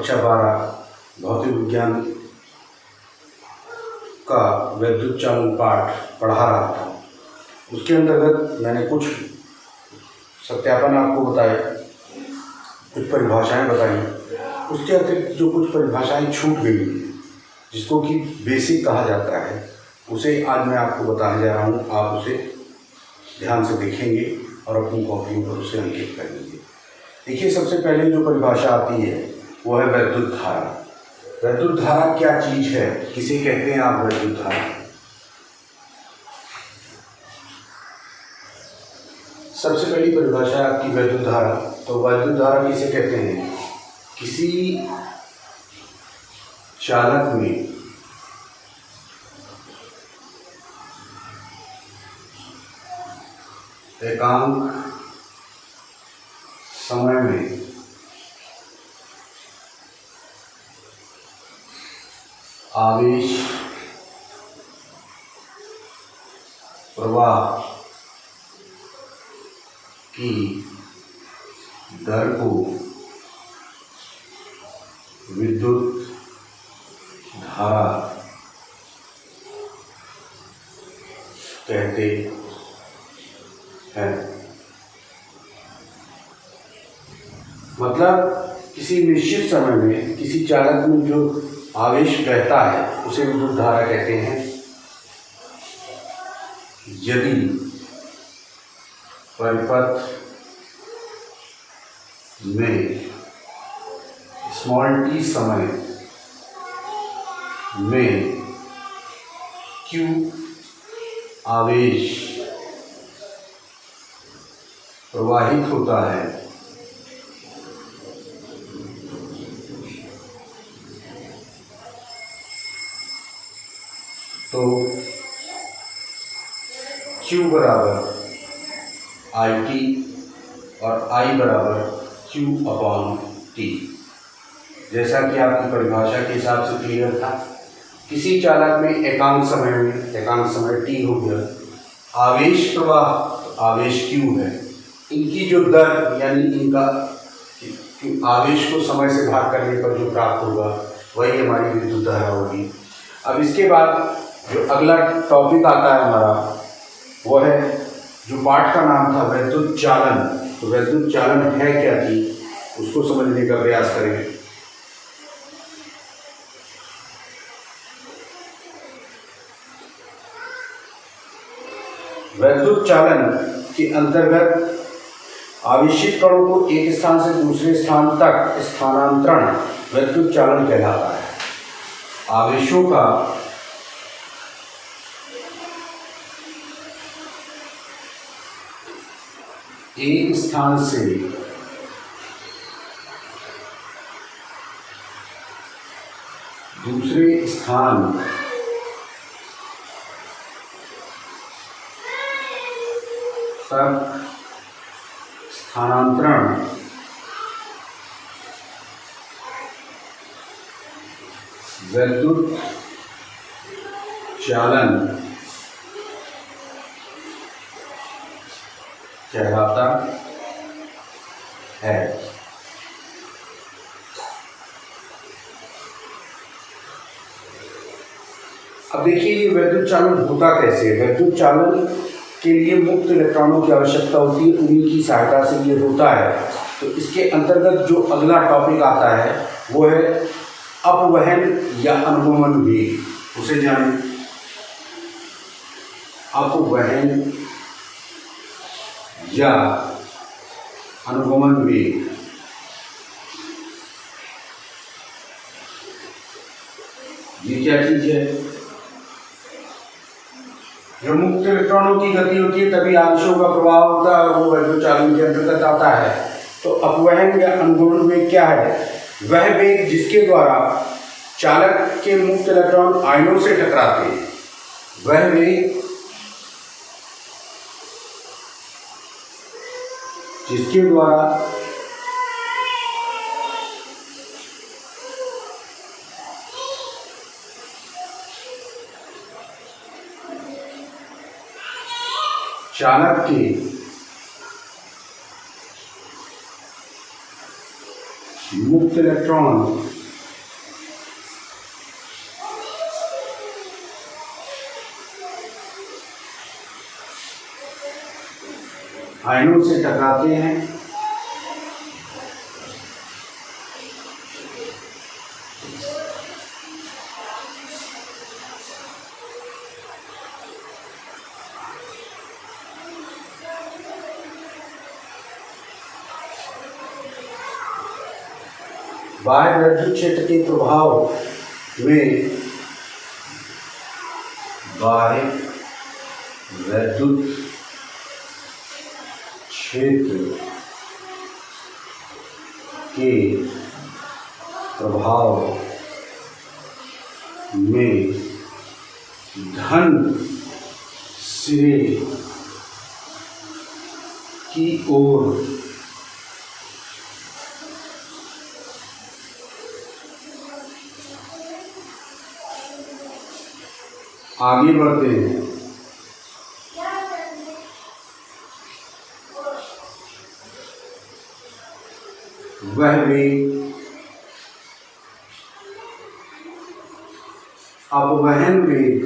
कक्षा 12 भौतिक विज्ञान का वैद्युत चालन पाठ पढ़ा रहा था। उसके अंतर्गत मैंने कुछ सत्यापन आपको बताए, कुछ परिभाषाएं बताई। उसके अतिरिक्त जो कुछ परिभाषाएं छूट गई, जिसको कि बेसिक कहा जाता है, उसे आज मैं आपको बताने जा रहा हूँ। आप उसे ध्यान से देखेंगे और अपनी कॉपियों पर उसे अंकित करेंगे। देखिए, सबसे पहले जो परिभाषा आती है वो है वैद्युत धारा। वैद्युत धारा क्या चीज़ है, किसे कहते हैं आप वैद्युत धारा? सबसे पहली परिभाषा आपकी वैद्युत धारा। तो वैद्युत धारा किसे कहते हैं? किसी चालक में एकांक समय में आवेश प्रवाह की दर को विद्युत धारा कहते हैं। मतलब किसी निश्चित समय में किसी चालक में जो आवेश बहता है उसे विद्युत धारा कहते हैं। यदि परिपथ में t समय में Q आवेश प्रवाहित होता है तो Q बराबर IT और I बराबर Q/T। जैसा कि आपकी परिभाषा के हिसाब से क्लियर था, किसी चालक में एकांक समय T हो गया, आवेश प्रवाह आवेश Q है, इनकी जो दर यानी इनका आवेश को समय से भाग करने पर जो प्राप्त होगा वही हमारी विद्युत धारा होगी। अब इसके बाद जो अगला टॉपिक आता है हमारा, वो है, जो पाठ का नाम था वैद्युत चालन। तो वैद्युत चालन है क्या चीज, उसको समझने का प्रयास करेंगे। वैद्युत चालन के अंतर्गत आवेशित कणों को एक स्थान से दूसरे स्थान तक स्थानांतरण वैद्युत चालन कहलाता है। आवेशों का एक स्थान से दूसरे स्थान तक स्थानांतरण वैद्युत चालन कहलाता है। अब देखिए, ये वैद्युत चालन होता कैसे है। वैद्युत चालन के लिए मुक्त इलेक्ट्रॉनों की आवश्यकता होती है, उन्हीं की सहायता से ये होता है। तो इसके अंतर्गत जो अगला टॉपिक आता है वो है अपवहन या अनुगमन वेग। उसे जानें। अपवहन या अनुगमन वेग ये क्या चीज है? जो मुक्त इलेक्ट्रॉनों की गति होती है तभी आवेशों का प्रवाह होता है, वो वैद्युत चालन के अंतर्गत आता है। तो अपवहन या अनुगमन वेग क्या है? वह वेग जिसके द्वारा चालक के मुक्त इलेक्ट्रॉन आयनों से टकराते हैं, वह वेग जिसके द्वारा चालक के मुक्त इलेक्ट्रॉन आयनों से टकराते हैं बाह्य वैद्युत क्षेत्र के प्रभाव में बाह्य वैद्युत क्षेत्र के प्रभाव में धन सिरे की ओर आगे बढ़ते हैं। वह वेग अपवहन वेग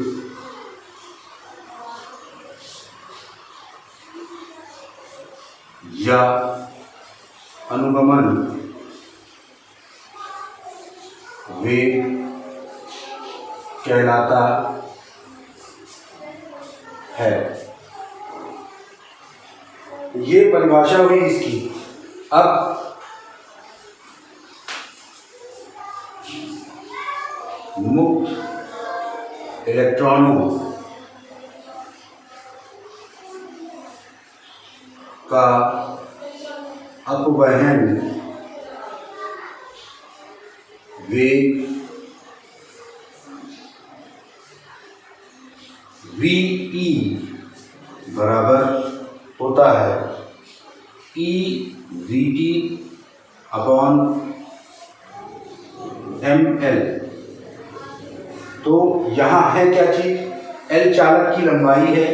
या अनुगमन वेग कहलाता है। ये परिभाषा हुई इसकी। अब मुक्त इलेक्ट्रॉनों का अपवहन वेग VE बराबर होता है EVT अपॉन ml। तो यहाँ है क्या चीज? L चालक की लंबाई है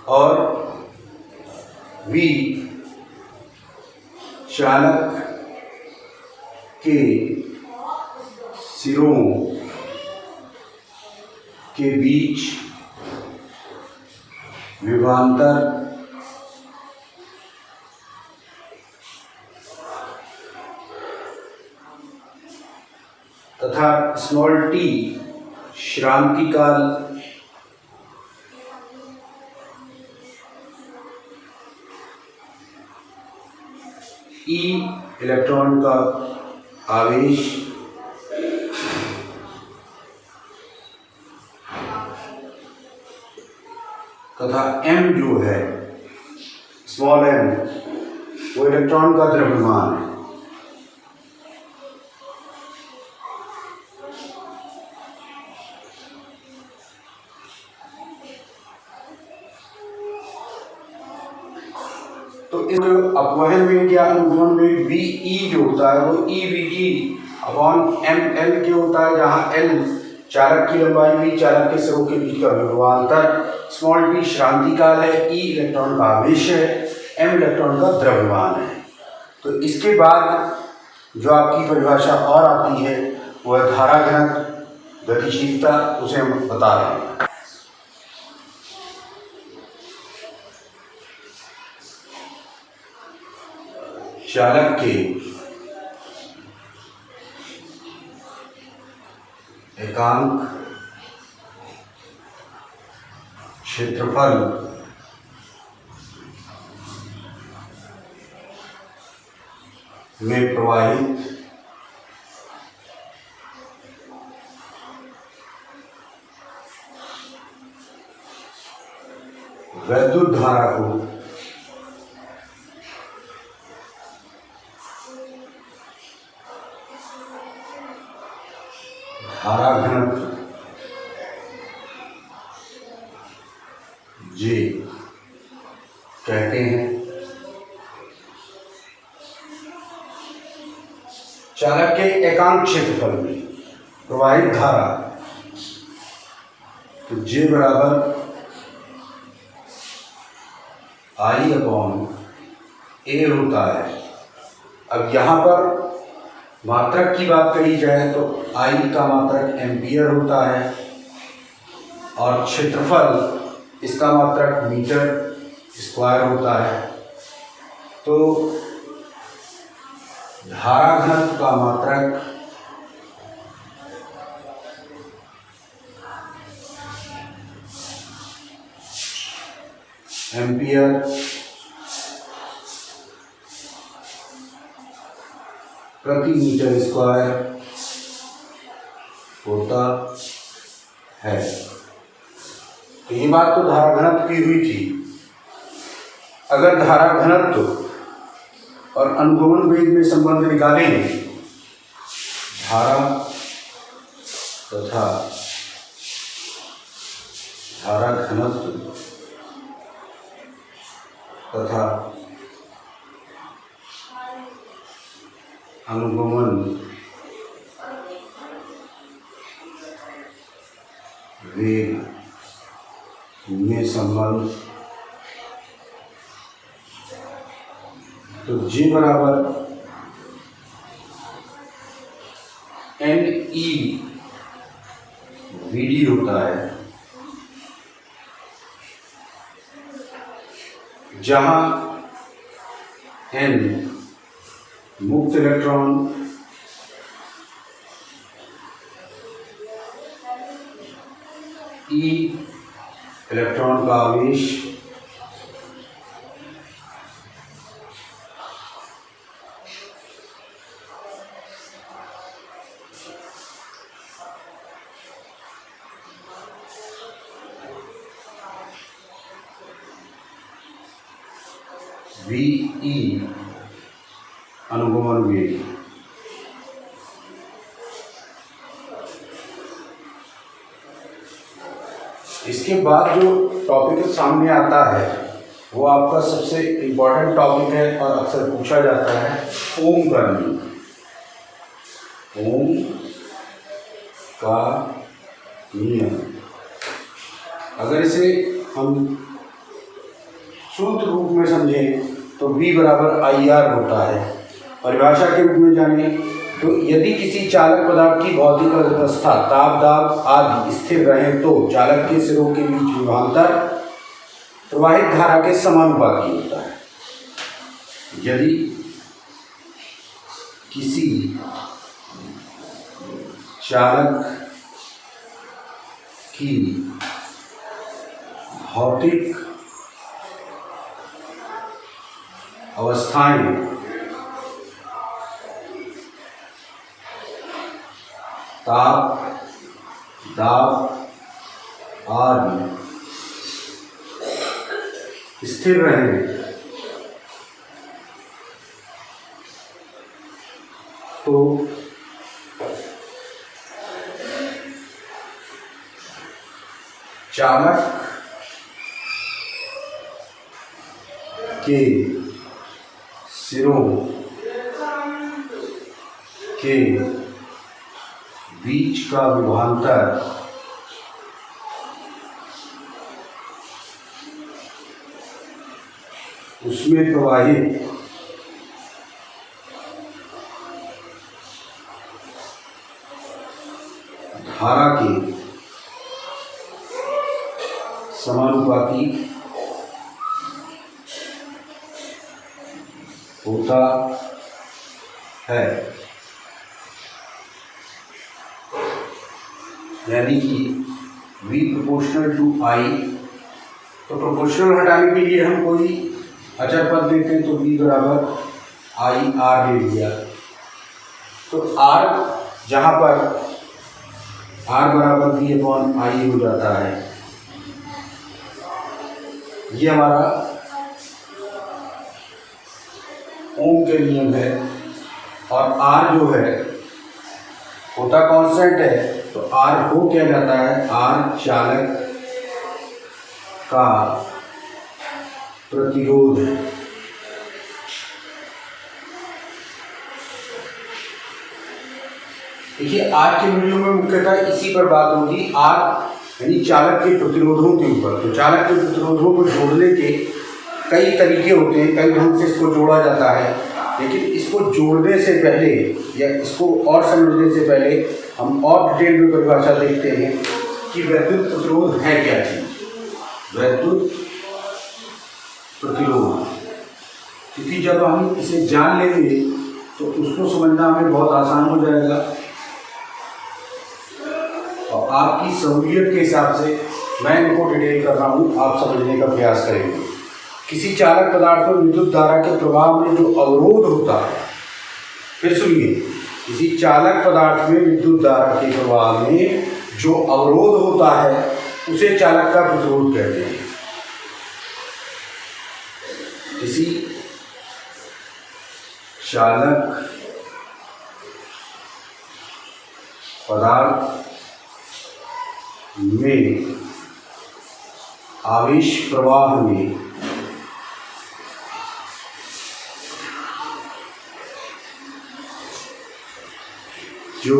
और V चालक के सिरों के बीच विभवांतर तथा स्मॉल t श्रांति काल E इलेक्ट्रॉन का आवेश तथा m जो है स्मॉल m वो इलेक्ट्रॉन का द्रव्यमान है। तो इस अपवहन वेग या अनुगमन वेग VE जो होता है वो EVT अपॉन ml के होता है, जहाँ L चालक की लंबाई, V चालक के सिरों के बीच का विभवांतर, स्मॉल t श्रांति काल है, E इलेक्ट्रॉन का आवेश है, m इलेक्ट्रॉन का द्रव्यमान है। तो इसके बाद जो आपकी परिभाषा और आती है वह धारा घनत्व गतिशीलता, उसे हम बता रहे हैं। चालक के एकांक क्षेत्रफल में प्रवाहित वैद्युत धारा को धारा घनत्व J कहते हैं। चालक के एकांक क्षेत्रफल में प्रवाहित धारा, तो J बराबर I अपॉन A होता है। अब यहाँ पर मात्रक की बात कही जाए तो आई का मात्रक एम्पियर होता है और क्षेत्रफल इसका मात्रक मीटर स्क्वायर होता है। तो धारा घनत्व का मात्रक एम्पियर प्रति मीटर स्क्वायर होता है। तो ये बात तो धारा घनत्व की हुई थी। अगर धारा घनत्व और अनुगमन वेग में संबंध निकालेंगे, धारा तथा धारा घनत्व तथा अनुगमन वेग में संबंध, तो G बराबर NE VD होता है, जहां N मुक्त इलेक्ट्रॉन, E इलेक्ट्रॉन का आवेश, VE अनुगमन वेग। इसके बाद जो टॉपिक सामने आता है वो आपका सबसे इम्पोर्टेंट टॉपिक है और अक्सर पूछा जाता है, ओम का नियम। ओम का नियम अगर इसे हम सूत्र रूप में समझें तो V बराबर IR होता है। परिभाषा के रूप में जाने तो यदि किसी चालक पदार्थ की भौतिक अवस्था ताप दाब आदि स्थिर रहे तो चालक के सिरों के बीच विभवांतर प्रवाहित धारा के समानुपाती होता है। यदि किसी चालक की भौतिक अवस्थाएं ताप दाब आदि स्थिर रहेंगे तो चालक के सिरों के बीच का विभवांतर उसमें प्रवाहित धारा के समानुपाती होता है। यानी कि V प्रोपोर्शनल टू I, तो प्रोपोर्शनल हटाने के लिए हम कोई अचर पद लेते हैं तो V बराबर IR ले लिया। तो R जहाँ पर R बराबर V अपॉन I हो जाता है, ये हमारा ओम के नियम है। और R जो है होता कांस्टेंट है, तो R हो क्या जाता है, R चालक का प्रतिरोध है। देखिए आज के वीडियो में मुख्यतः इसी पर बात होगी, R यानी चालक के प्रतिरोधों के ऊपर। तो चालक के प्रतिरोधों को जोड़ने के कई तरीके होते हैं, कई ढंग से इसको जोड़ा जाता है। लेकिन इसको जोड़ने से पहले या इसको और समझने से पहले हम और डिटेल में परिभाषा देखते हैं कि वैद्युत प्रतिरोध है क्या चीज। वैद्युत प्रतिरोध, क्योंकि जब हम इसे जान लेंगे तो उसको समझना हमें बहुत आसान हो जाएगा और आपकी सहूलियत के हिसाब से मैं इनको डिटेल कर रहा हूँ, आप समझने का प्रयास करेंगे। किसी चालक पदार्थ में विद्युत धारा के प्रवाह में जो अवरोध होता है, फिर सुनिए, किसी चालक पदार्थ में विद्युत धारा के प्रवाह में जो अवरोध होता है उसे चालक का प्रतिरोध कहते हैं। किसी चालक पदार्थ में आवेश प्रवाह में जो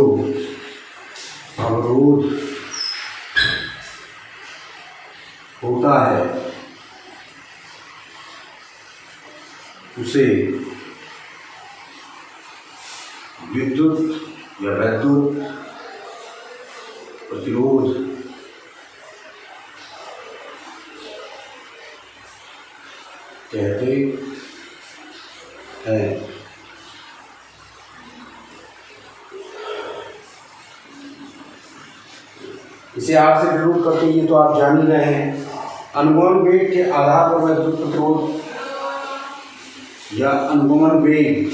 अवरोध होता है उसे विद्युत या वैद्युत प्रतिरोध कहते हैं। इसे आर से डिनोट करते हैं, ये तो आप जान ही रहे हैं। अनुगमन वेग के आधार पर वैद्युत प्रतिरोध या अनुगमन वेग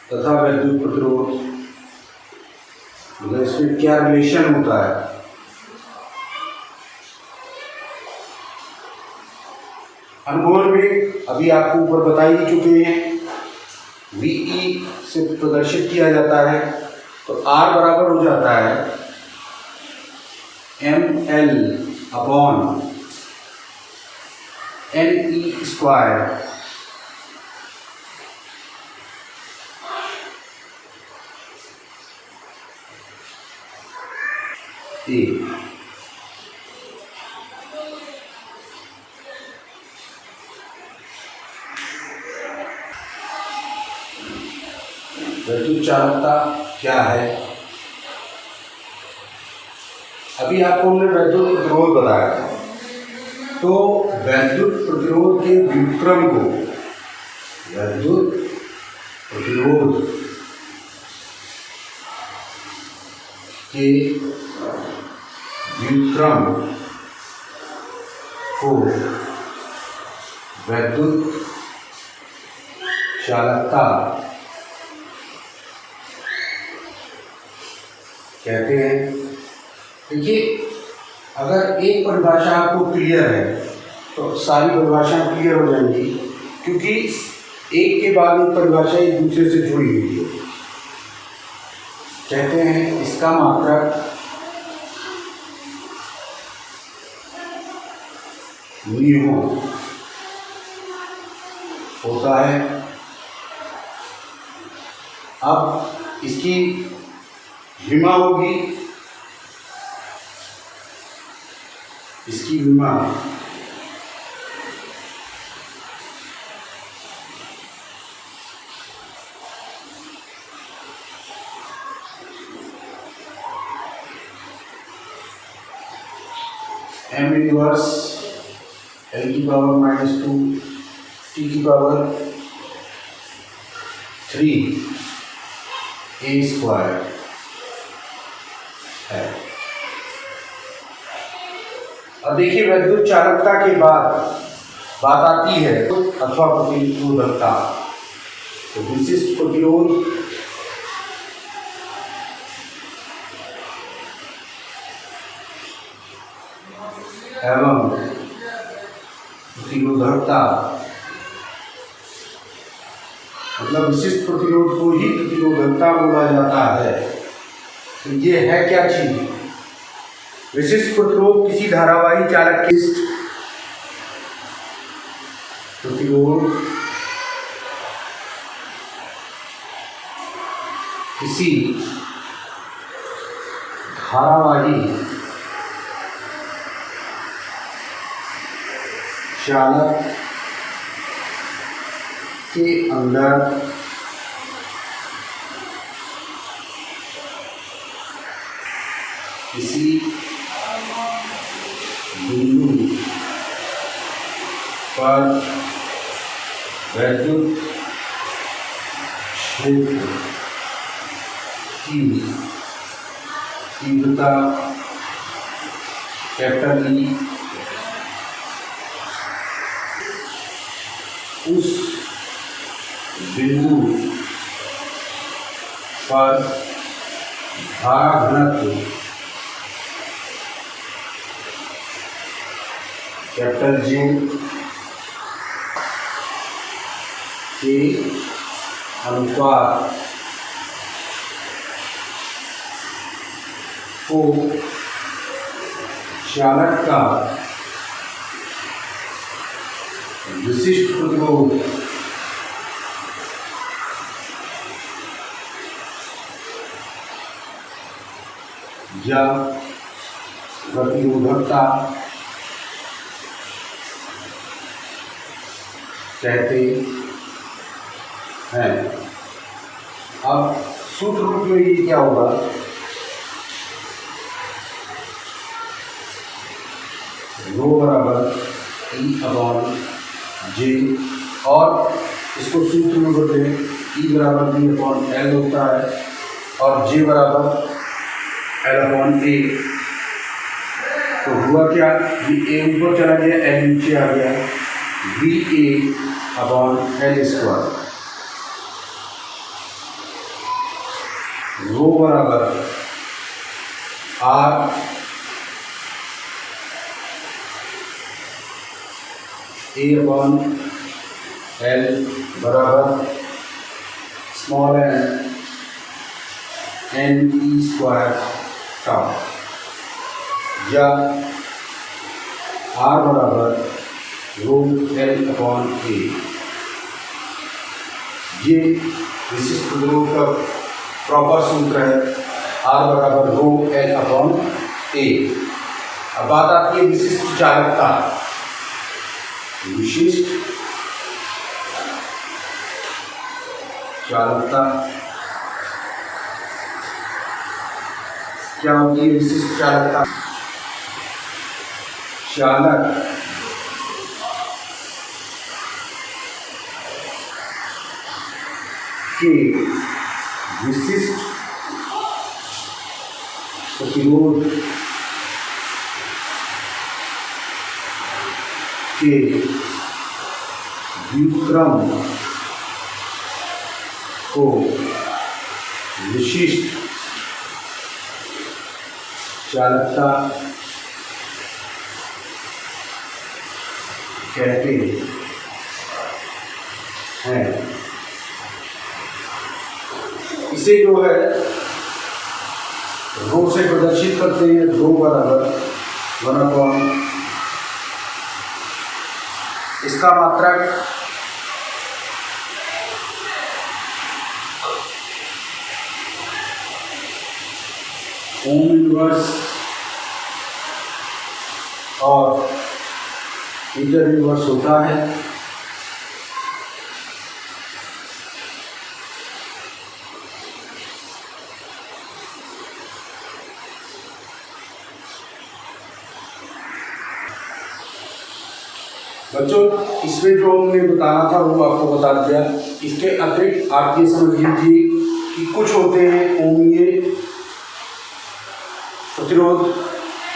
तथा वैद्युत प्रतिरोध, मतलब इसमें क्या रिलेशन होता है। अनुगमन वेग अभी आपको ऊपर बता ही चुके हैं, VE से प्रदर्शित किया जाता है, तो R बराबर हो जाता है ML upon NE square A। वैद्युत चालकता क्या है? अभी आपको हमने वैद्युत प्रतिरोध बताया था, तो वैद्युत प्रतिरोध के व्युत्क्रम को, वैद्युत प्रतिरोध के व्युत्क्रम को वैद्युत चालकता कहते हैं। देखिए, अगर एक परिभाषा आपको क्लियर है तो सारी परिभाषाएं क्लियर हो जाएंगी, क्योंकि एक के बाद एक परिभाषा एक दूसरे से जुड़ी हुई है। कहते हैं इसका मात्रक म्यू होता है। अब इसकी विमा होगी, इसकी विमा m इनवर्स l की पावर -2 t की पावर 3 a स्क्वायर है। अब देखिए, वैद्युत चालकता के बाद बात आती है अथवा प्रतिरोधकता। तो विशिष्ट प्रतिरोध एवं प्रतिरोधकता, मतलब विशिष्ट प्रतिरोध को ही प्रतिरोधकता बोला जाता है। तो ये है क्या चीज? विशिष्ट प्रतिरोध किसी धारावाही चालक के प्रतिरोध किसी धारावाही चालक के अंदर किसी बिंदु पर वैद्युत क्षेत्र की तीव्रता कैपिटल ई उस बिंदु पर धारा घनत्व कैपिटल जे के अनुपात को चालक का विशिष्ट प्रतिरोध या प्रतिरोधकता कहते हैं। अब सूत्र रूप में ये क्या होगा, रो बराबर ई अपॉन जे, और इसको सूत्र में बदले ई बराबर बी अपॉन एल होता है और जे बराबर एल अपॉन ए। तो हुआ क्या, ये ए ऊपर चला गया, एल नीचे आ गया, B A upon L square. Rho बराबर आर ए अपॉन एल बराबर small N E square tau, या आर बराबर रो एल अपॉन ए। ये विशिष्ट प्रतिरोध का प्रॉपर सूत्र है, आर बराबर रो एल अपॉन ए। अब बात आती है विशिष्ट चालकता। विशिष्ट चालकता क्या होती है? विशिष्ट चालकता चालक के विशिष्ट प्रतिरोध के व्युत्क्रम को विशिष्ट चालकता कहते हैं। इसे जो है रो से प्रदर्शित करते हैं, रो बराबर 1/, इसका मात्रक ओम इनवर्स और मीटर इनवर्स होता है। बच्चों, इसमें जो हमने बताना था वो आपको बता दिया। इसके अतिरिक्त आप ये समझ लीजिए कि कुछ होते हैं ओमीय प्रतिरोध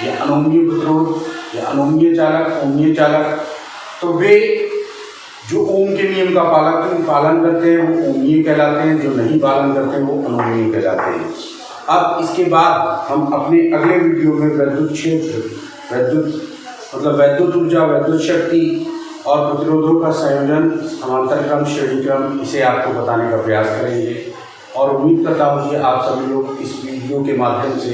या अनोमीय प्रतिरोध या अनोमीय चालक, ओमीय चालक। तो वे जो ओम के नियम का पालन करते हैं वो ओमीय कहलाते हैं, जो नहीं पालन करते हैं वो अनोमीय कहलाते हैं। अब इसके बाद हम अपने अगले वीडियो में विद्युत क्षेत्र, वैद्युत ऊर्जा, वैद्युत शक्ति और प्रतिरोधों का संयोजन, समांतर क्रम, श्रेणी क्रम, इसे आपको बताने का प्रयास करेंगे। और उम्मीद करता हूँ कि आप सभी लोग इस वीडियो के माध्यम से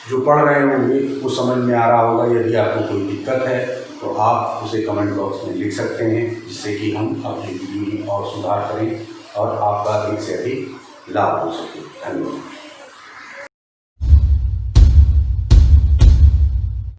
जो पढ़ रहे होंगे वो समझ में आ रहा होगा। यदि आपको कोई दिक्कत है तो आप उसे कमेंट बॉक्स में लिख सकते हैं, जिससे कि हम अपनी वीडियो में और सुधार करें और आपका अधिक से अधिक लाभ हो सके। धन्यवाद।